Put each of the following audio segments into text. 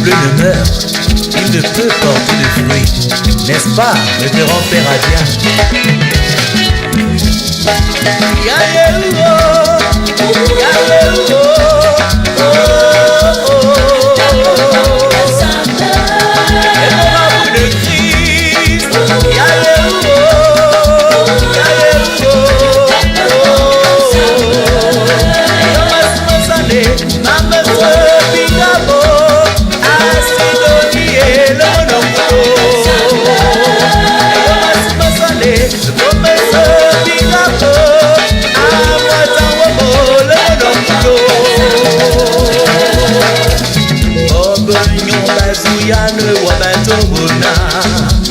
bleu ne meurt, il ne peut porter de fruits, n'est-ce pas, révérend Père Adien? Yann Wabatobona,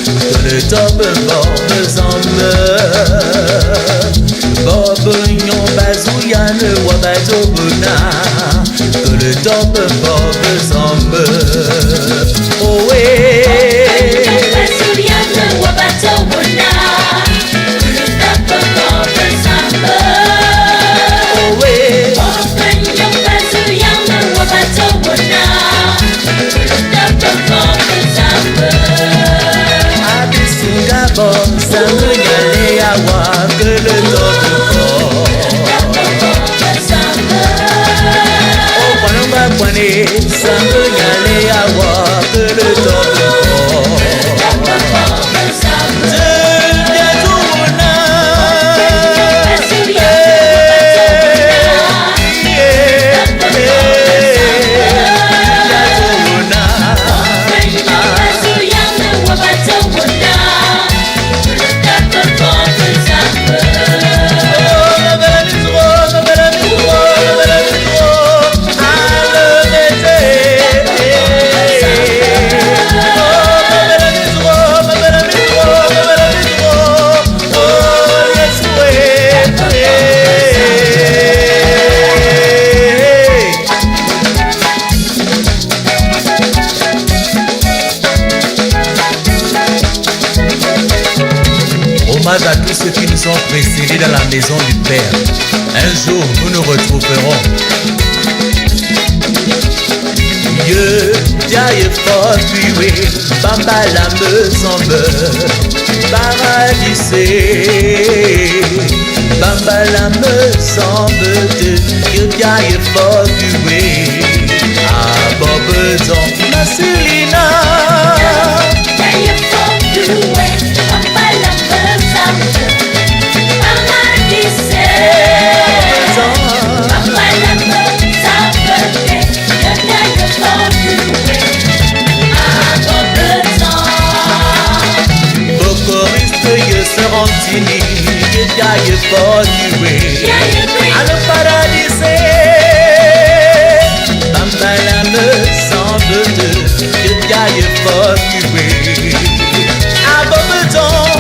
que le top Bob Zambe. Bob Nyon Bazou Yann Wabatobona, que le top Bob Zambe. Oh ouais. Bazou Yann Wabatobona, que le top Bob Zambe. Oh ouais. Bob Nyon Bazou Yann Wabatobona. Sambe nyale awa que le top oh panamba kwane sambe nyale awa que le top Hommage à tous ceux qui nous ont précédés dans la maison du Père. Un jour, nous nous retrouverons. Dieu, Dieu fort tué, Bamba la me semble, paradisé. Bamba la me semble, Dieu, Dieu fort tué, à Bobezon, Massulina. Dieu fort tué. Serantini, que Dieu fort tué, à le paradisé. Bamba la me semble que Dieu fort tué, à Bobezon.